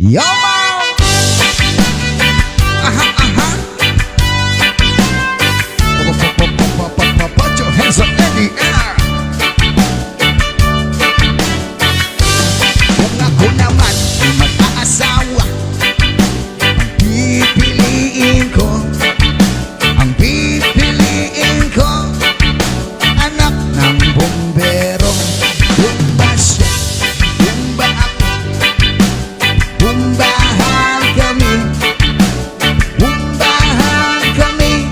Yo, Mang! Aha, aha! Put your hands up in the air! Kung ako naman ay mag-aasawa, ang pipiliin ko, anak ng bumbero. Kung ba siya, kung ba ako, bumbahan kami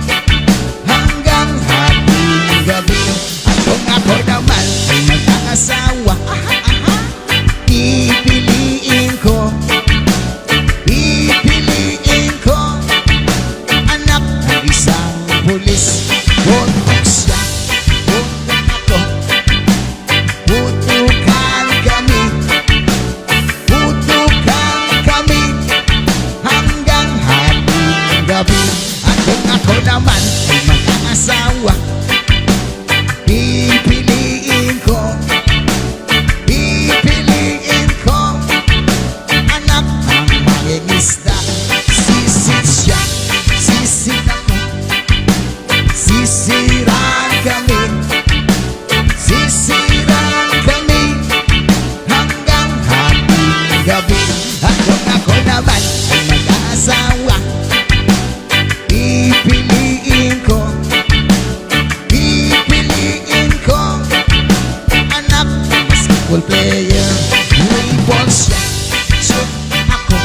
hanggang hating gabi. At kung ako naman ay mag-aasawa, pipiliin ko, anak ng isang pulis. Botok siya, botok ako, putukan kami hanggang hating gabi. At kung ako naman ay mag-aasawa, pipiliin ko, anak ng mangingisda. Sisid siya, sisid ako, sisiran kami hanggang hating gabi. At kung ako naman ay mag-aasawa, pipiliin ko, anak ng basketball player. Label siya, shoot ako,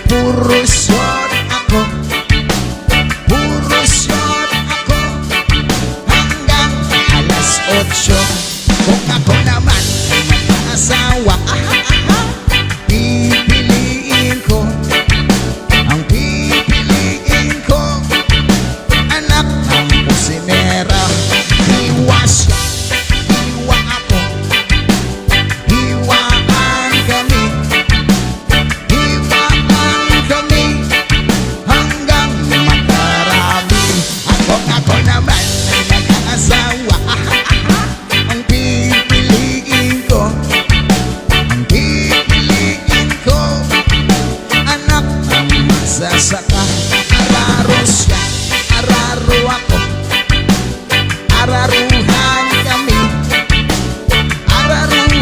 puro shot ako, hanggang alas 8. Kung ako naman ay mag-aasawa, pipiliin ko, anak ng kusinera. Hiwa siya, hiwa ako, hiwaan kami hanggang makarami. At kung ako naman ay mag-aasawa, ang pipiliin ko, anak ng magsasaka. Araro siya, araro ako, araruhan kami hanggang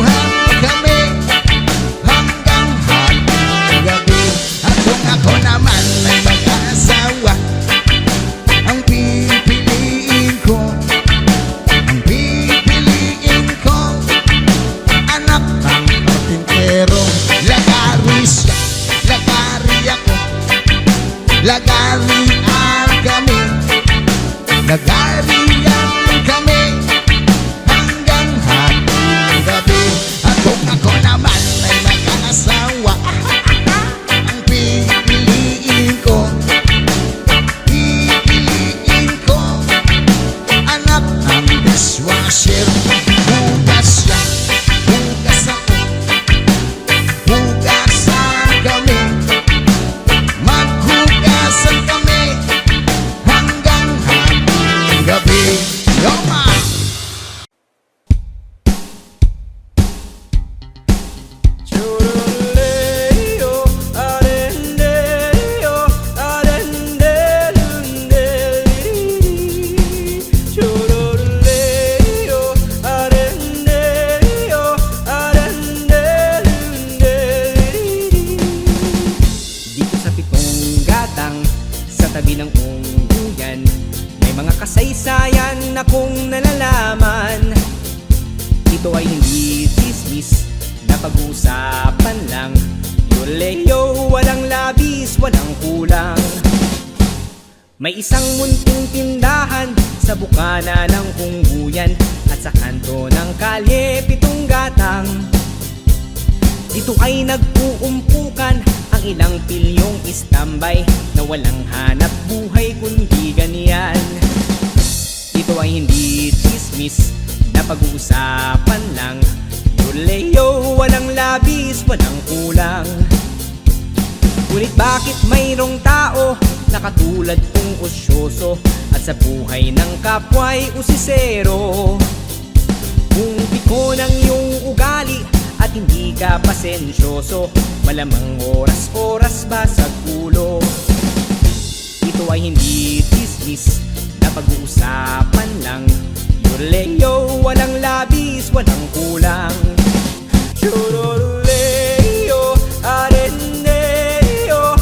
hating gabi. At kung ako naman ay mag-aasawa, ang pipiliin ko, anak ng karpintero. Lagari siya, lagari ako, lagarian kami hanggang hating gabi. At kung ako naman ay mag-aasawa, ang pipiliin ko, anak ng dishwasher. Hugas siya, hugas ako, hugasan kami, maghugasan kami hanggang hating gabi. Yo, Mang! Dito sa pitong gatang, sa tabi ng ungguyan, may mga kasaysayan akong nalalaman. Ito ay hindi chismis na pag-uusapan lang. Yoleyo, walang labis, walang kulang. May isang munting tindahan sa bukana ng ungguyan, at sa kanto ng kalye pitong gatang. Dito ay nag-uumpukan ang ilang pilyong istambay na walang hanap buhay kundi ganyan. Ito ay hindi chismis na pag-uusapan lang. Yoleyo, walang labis, walang kulang. Ngunit bakit mayroong tao na katulad kong osyoso at sa buhay ng kapwa'y usisero? Kung piko ng iyong ugali at at hindi ka pasensyoso, malamang oras-oras basag ulo. Ito ay hindi tismis na pag-uusapan lang. Yorleo, walang labis, walang kulang. Yorleo, areneo,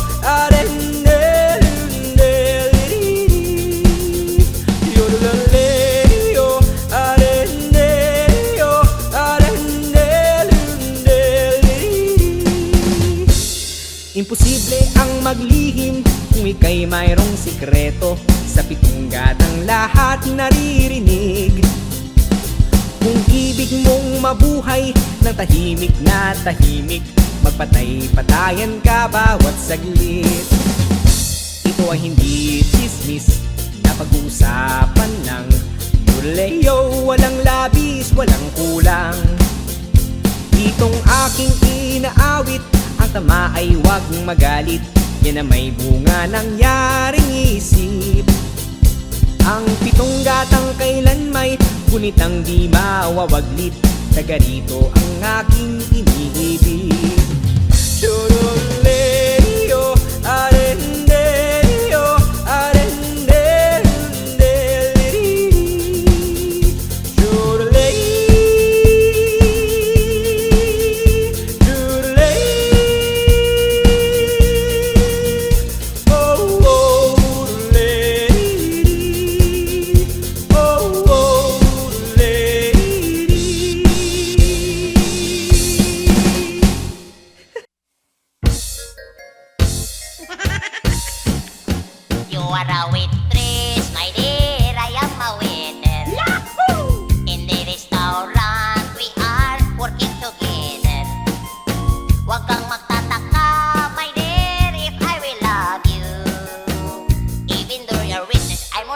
Yorleo, areneo, imposible ang maglihim kung ika'y mayroong sikreto. Sa pitong gatang lahat naririnig. Kung ibig mong mabuhay ng tahimik na tahimik, magpatay-patayan ka bawat saglit. Ito ay hindi chismis na pag-uusapan lang. Yorleo, walang labis, walang kulang. Itong aking inaawit, ang tama ay huwag magalit. Yan na may bunga nangyaring isip. Ang pitong gatang kailan may ngunit ang di mawawaglit. Taga rito ang aking iniibig. Yorleo, areneo,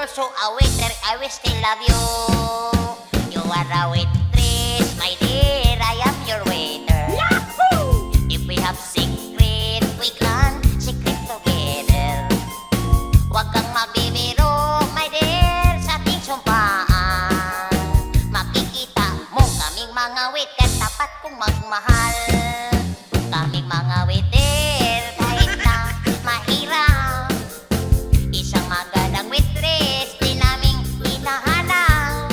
also a waiter, I will still love you. You are a waitress, my dear, I am your waiter. Yahoo! If we have secret, we can secret together. Huwag kang mabibiro, my dear, sa ating sumpaan. Makikita mo kaming mga waiter, tapat kong magmahal. Kaming mga waiter, kahit na mahirap, isang magandang waitress, di naming hinahanap.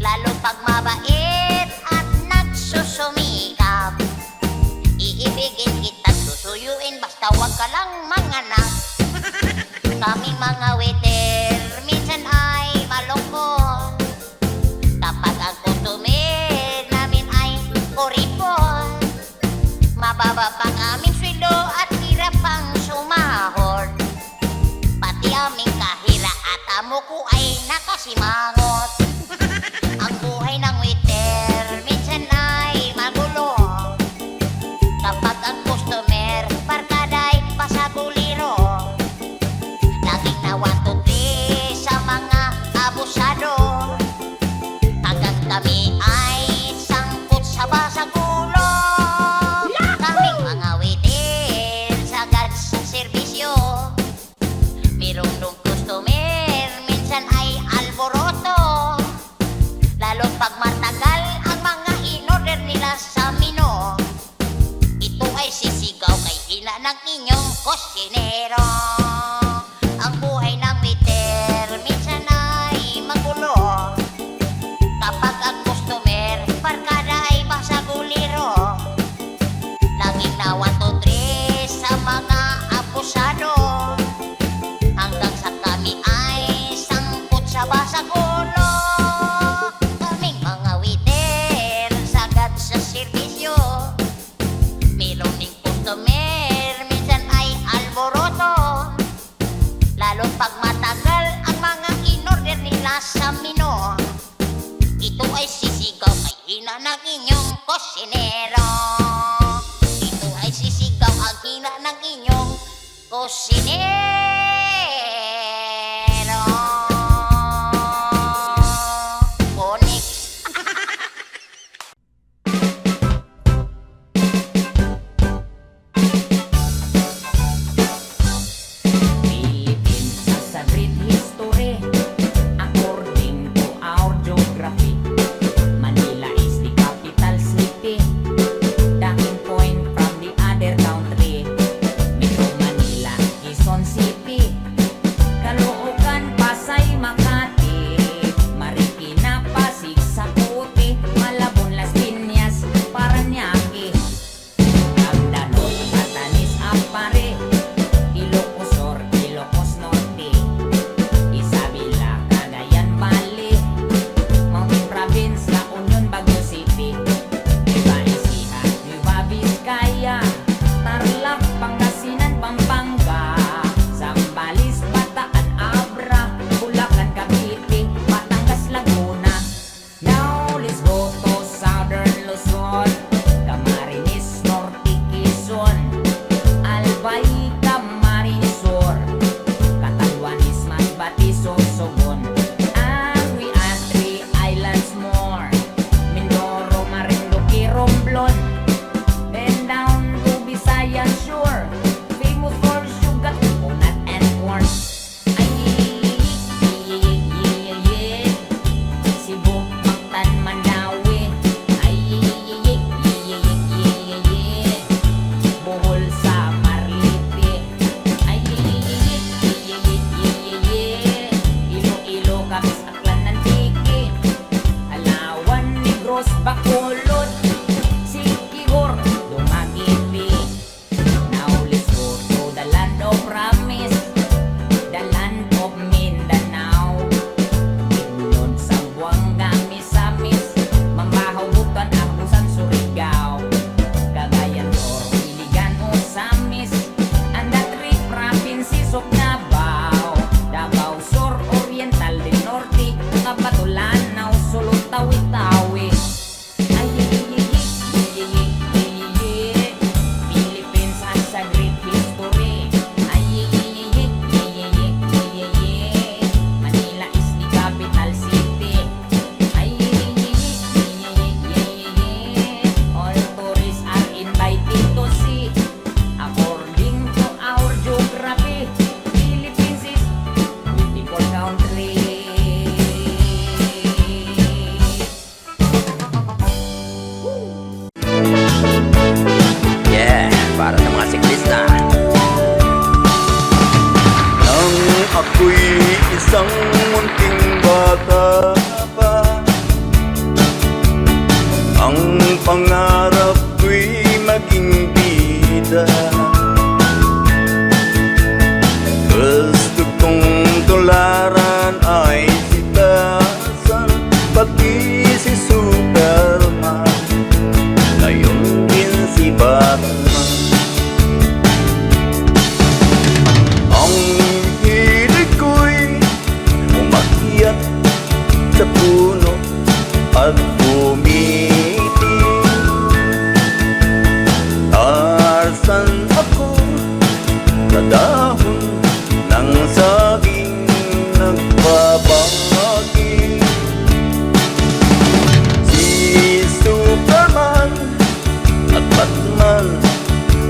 Lalo pag mabait at nagsusumikap, iibigin kita'y susuyuin, basta wag ka lang manganak. Kaming mga waiter, minsan ay malungkot kapag ang customer namin ay kuripon. Mababa pang aming sweldo at hirap pang sumahod. Pati aming kahira at amo ko ay nakasimangot. Ang buhay ng waiter minsan ay magulo kapag ang customer barkada ay pasaguliro. Laging na 1, 2, 3 sa mga abusado, hanggang kami ay sangkot sa basagulo. Kaming mga waiter sagad sa serbisyo, mayroong nung customer minsan ay alboroto. Lalo pag matagal ang mga in-order nila sa menu, ito ay sisigaw kay hina ng inyong kusinero. Ang buhay ng waiter minsan ay magulo kapag ang customer barkada ay masaguliro. Laging na 1, 2, 3 sa mga abusado, hanggang sa kami ay sangkot sa basagulo. Kaming mga waiter sagad sa serbisyo, mayroong ding customer minsan ay alboroto. Lalo pag matagal ang mga in-order nila sa menu, ito ay sisigaw kay hina ng inyong kusinero. Ito ay sisigaw ang hina ng inyong kusinero. Onyx. Philippines has a great history according to our geography. Manila is the capital city. ako'y isang munting bata pa. Ang pangarap ko'y maging bida. Gusto kong tularan ay si Tarzan, pati si Superman, ngayon din si Batman. Ang hilig ko'y umakyat sa puno at bumiti. Tarzan ako sa dahon ng saging nagbabagi. Si Superman at Batman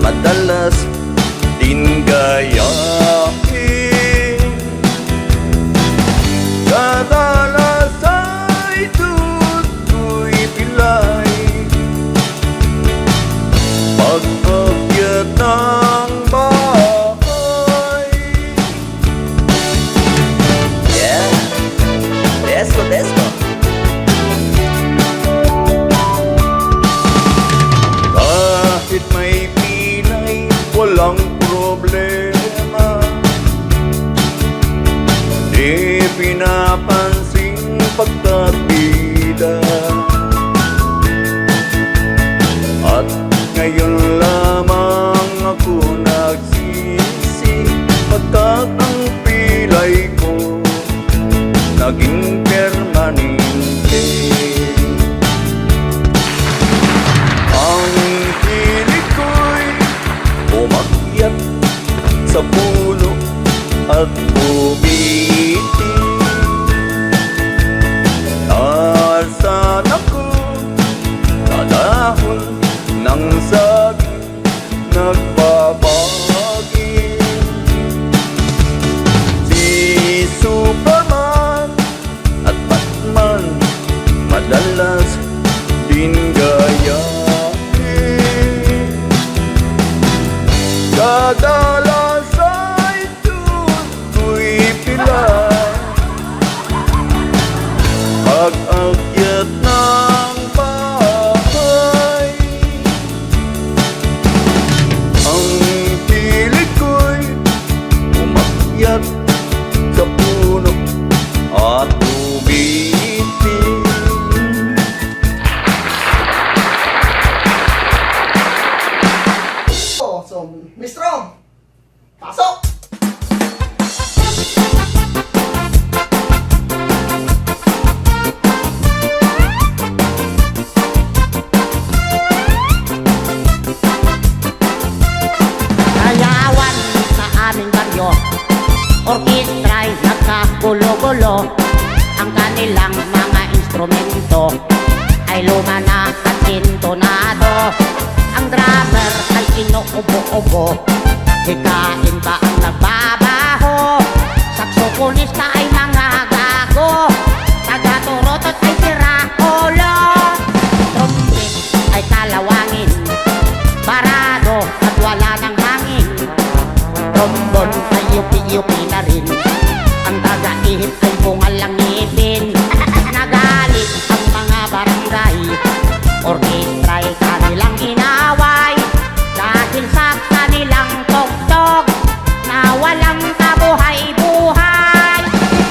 madalas din gayahin. Kadalas ay tuto'y pilay pag-akyat ng bahay. Yeah, let's go, let's go. Kahit may pilay, walang problema. Di pinapansing pagkatida. At ngayon lamang ako nagsisi, pagkat ang pilay ko naging permanente. Ang hilig ko'y umakyat sa puno at bumiti. Tarzan ako sa dahon ng saging nagbabagi. Si Superman at Batman madalas din gayahin. Kadalas ay tuto'y pilay pag-akyat ng bahay. Ang hilig ko'y umakyat sa puno at bumiti. So, Mistro, pasok! Kayawan sa aming baryo, orkestra'y nagkagulo-gulo. Ang kanilang mga instrumento ay luma na at intonado. Ang drummer ay inuubo-ubo, hikain ba ang nagbabaho? Saksoponista ay mga gago, taga-turotot ay sira-ulo. Trumpet ay kalawangin, barado at wala ng hangin. Trombon ay yupi-yupi na rin, ang taga-ihip ay bungal lang ngipin. Nagalit ang mga barangay, orkestra'y kanilang inaway dahil sa kanilang tugtog na walang kabuhay-buhay.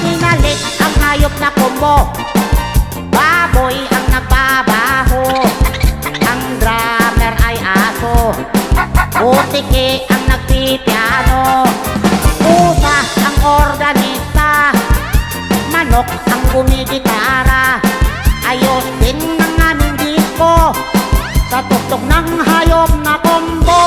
Hinalit ang hayop na kumbo, baboy ang nagbabaho. Ang drummer ay aso, utiki ang nagpipiano. Pusa ang organista, manok ang gumigitara. Ayos din ng aming disco sa tugtog ng hayop na kombo.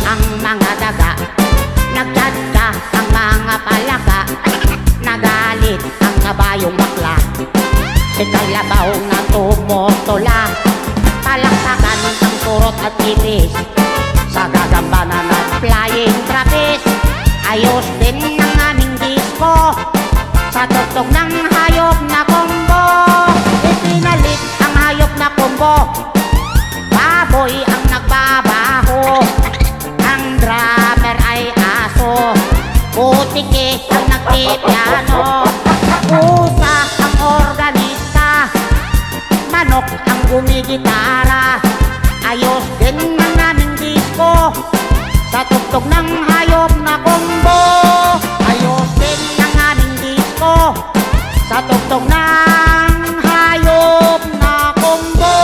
Ang mga daga, nagdadka ang mga palaka. Nagalit ang kabayong bakla Si kalabaw na tumutula, palaksakan ang turot at ipis. Sa gagamba na flying trapeze, ayos din ang aming disco. Sa tugtog ng hayop na combo, ipinalit ang hayop na combo. Baboy ang nagbabaho, ang drummer ay aso, putiki ang nagpipiano, pusa ang organista, manok ang gumigitara. Ayos din ang aming disco sa tugtog ng hayop na combo. Ayos din ang aming disco sa tugtog ng hayop na combo.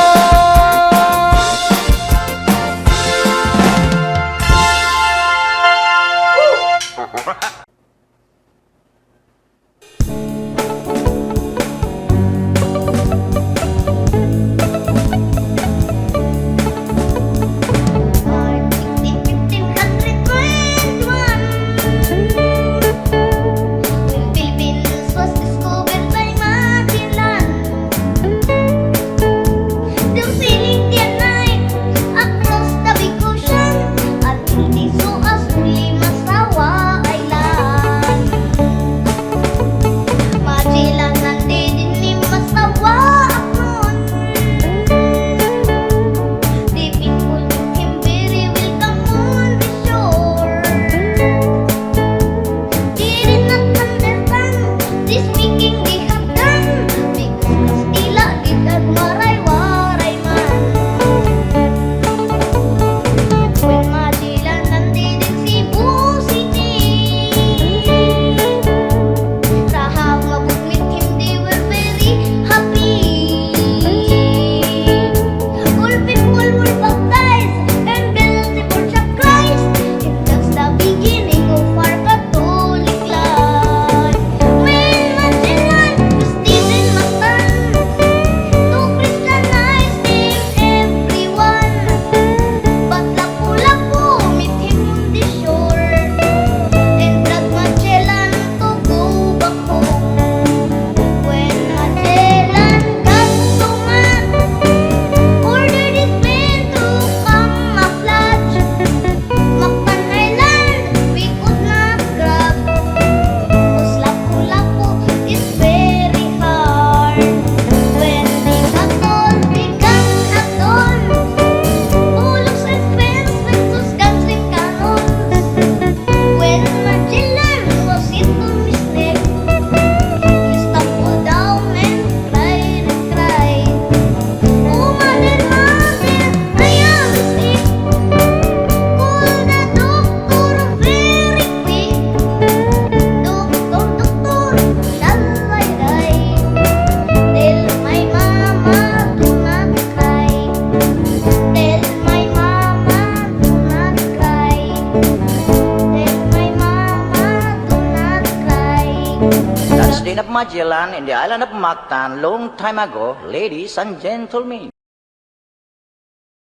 Magellan in the island of Mactan long time ago, ladies and gentlemen.